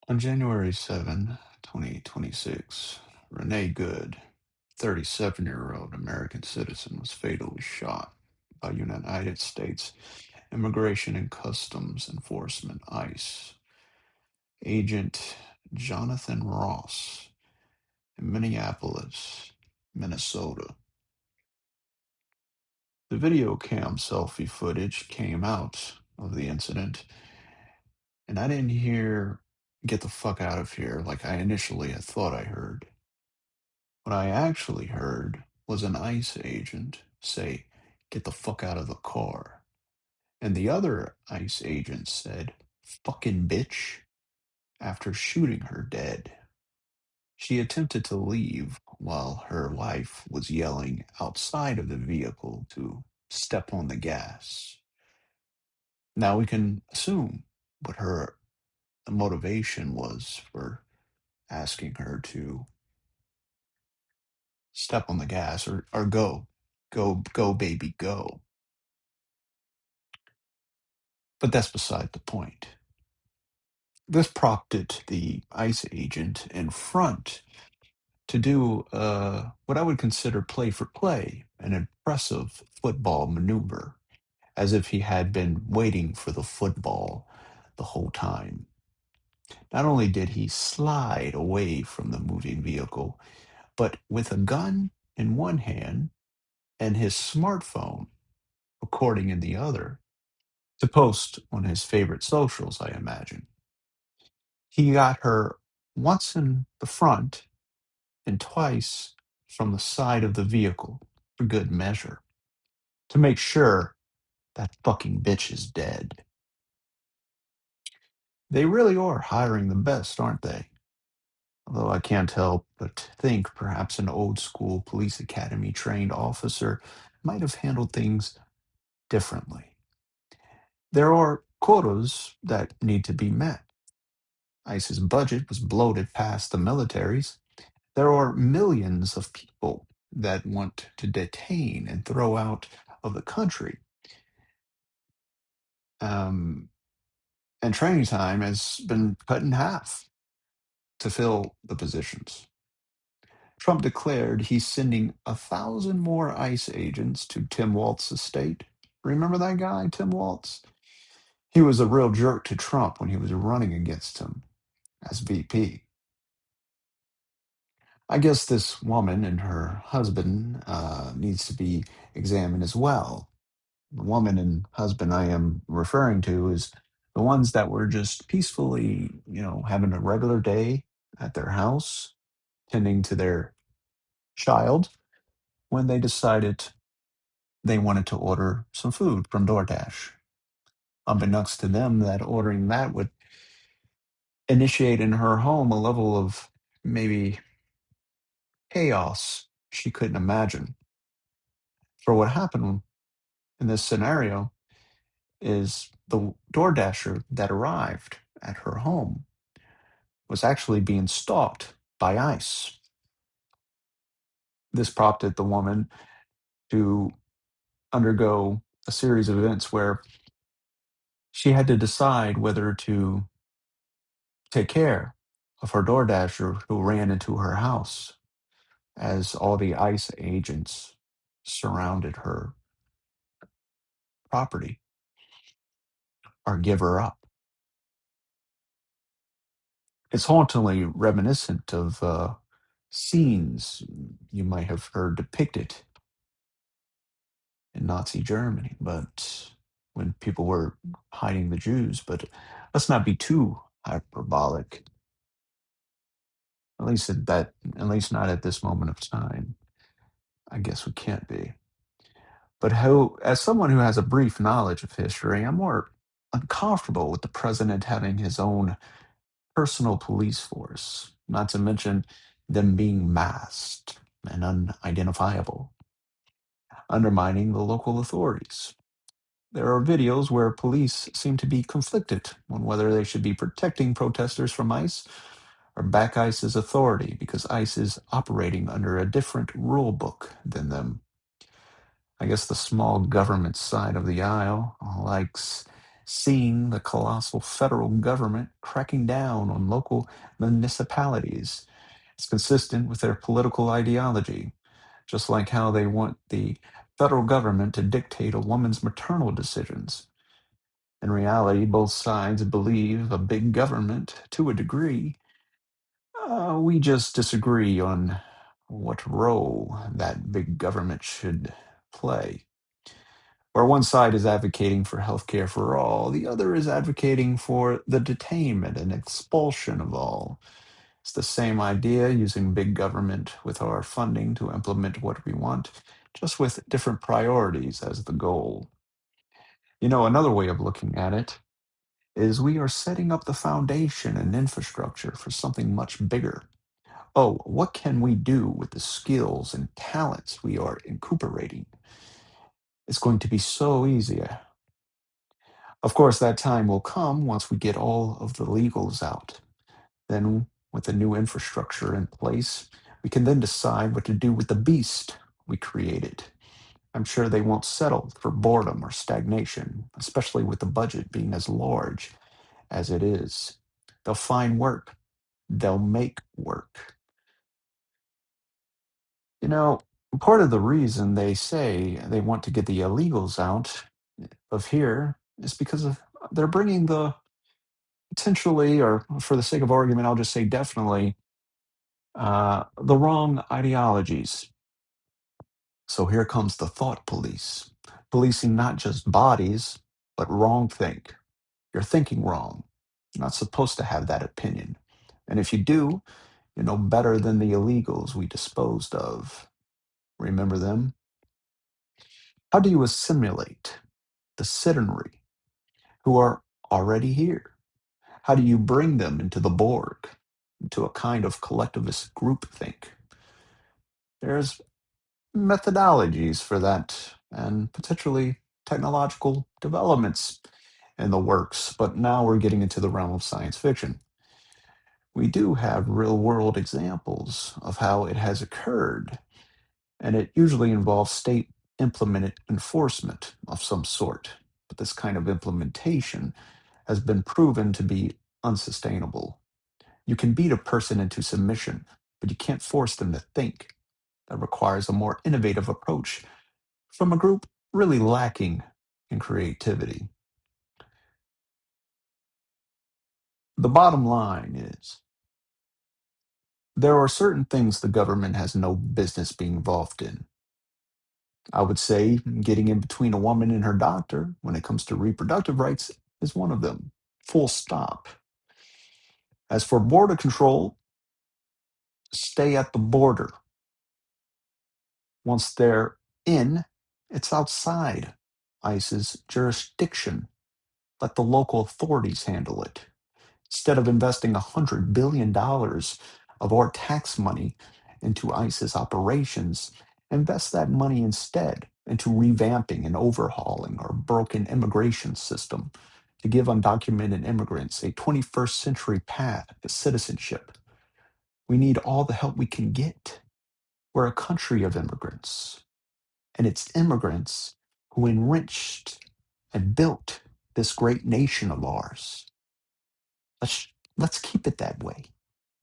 On January 7, 2026, Renee Good, 37-year-old American citizen, was fatally shot by United States Immigration and Customs Enforcement ICE agent Jonathan Ross in Minneapolis, Minnesota. The video cam selfie footage came out of the incident, and I didn't hear "get the fuck out of here" like I initially had thought I heard. What I actually heard was an ICE agent say, "Get the fuck out of the car." And the other ICE agent said, "Fucking bitch," after shooting her dead. She attempted to leave while her wife was yelling outside of the vehicle to step on the gas. Now we can assume what her motivation was for asking her to step on the gas or go. Go, baby, go. But that's beside the point. This prompted the ICE agent in front to do what I would consider play for play, an impressive football maneuver, as if he had been waiting for the football the whole time. Not only did he slide away from the moving vehicle, but with a gun in one hand and his smartphone recording in the other, to post on his favorite socials, I imagine. He got her once in the front and twice from the side of the vehicle for good measure, to make sure that fucking bitch is dead. They really are hiring the best, aren't they? Although I can't help but think perhaps an old school police academy trained officer might have handled things differently. There are quotas that need to be met. ICE's budget was bloated past the military's. There are millions of people that want to detain and throw out of the country. Um, and training time has been cut in half to fill the positions. Trump declared he's sending 1,000 more ICE agents to Tim Walz's estate. Remember that guy, Tim Walz? He was a real jerk to Trump when he was running against him as VP. I guess this woman and her husband needs to be examined as well. The woman and husband I am referring to is the ones that were just peacefully, having a regular day at their house, tending to their child, when they decided they wanted to order some food from DoorDash. Unbeknownst to them, that ordering that would initiate in her home a level of maybe chaos she couldn't imagine. For what happened in this scenario is the DoorDasher that arrived at her home was actually being stalked by ICE. This prompted the woman to undergo a series of events where she had to decide whether to take care of her DoorDasher who ran into her house as all the ICE agents surrounded her property, or give her up. It's hauntingly reminiscent of scenes you might have heard depicted in Nazi Germany, but when people were hiding the Jews. But let's not be too hyperbolic. At least not at this moment of time. I guess we can't be. But as someone who has a brief knowledge of history, I'm more uncomfortable with the president having his own personal police force, not to mention them being masked and unidentifiable, undermining the local authorities. There are videos where police seem to be conflicted on whether they should be protecting protesters from ICE or back ICE's authority because ICE is operating under a different rule book than them. I guess the small government side of the aisle likes seeing the colossal federal government cracking down on local municipalities. It's consistent with their political ideology, just like how they want the federal government to dictate a woman's maternal decisions. In reality, both sides believe a big government to a degree. We just disagree on what role that big government should play. Where one side is advocating for healthcare for all, the other is advocating for the detainment and expulsion of all. It's the same idea using big government with our funding to implement what we want, just with different priorities as the goal. Another way of looking at it is we are setting up the foundation and infrastructure for something much bigger. Oh, what can we do with the skills and talents we are incorporating? It's going to be so easy. Of course, that time will come once we get all of the legals out. Then, with the new infrastructure in place, we can then decide what to do with the beast we created. I'm sure they won't settle for boredom or stagnation, especially with the budget being as large as it is. They'll find work, they'll make work. You know, Part of the reason they say they want to get the illegals out of here is because of they're bringing the potentially, or for the sake of argument, I'll just say definitely, the wrong ideologies. So here comes the thought police, policing not just bodies, but wrong think. You're thinking wrong. You're not supposed to have that opinion. And if you do, you know better than the illegals we disposed of. Remember them? How do you assimilate the citizenry who are already here? How do you bring them into the Borg, into a kind of collectivist groupthink? There's methodologies for that and potentially technological developments in the works, but now we're getting into the realm of science fiction. We do have real world examples of how it has occurred, and it usually involves state implemented enforcement of some sort. But this kind of implementation has been proven to be unsustainable. You can beat a person into submission, but you can't force them to think. That requires a more innovative approach from a group really lacking in creativity. The bottom line is there are certain things the government has no business being involved in. I would say getting in between a woman and her doctor when it comes to reproductive rights is one of them. Full stop. As for border control, stay at the border. Once they're in, it's outside ICE's jurisdiction. Let the local authorities handle it. Instead of investing $100 billion of our tax money into ISIS operations, invest that money instead into revamping and overhauling our broken immigration system to give undocumented immigrants a 21st century path to citizenship. We need all the help we can get. We're a country of immigrants, and it's immigrants who enriched and built this great nation of ours. Let's let's keep it that way.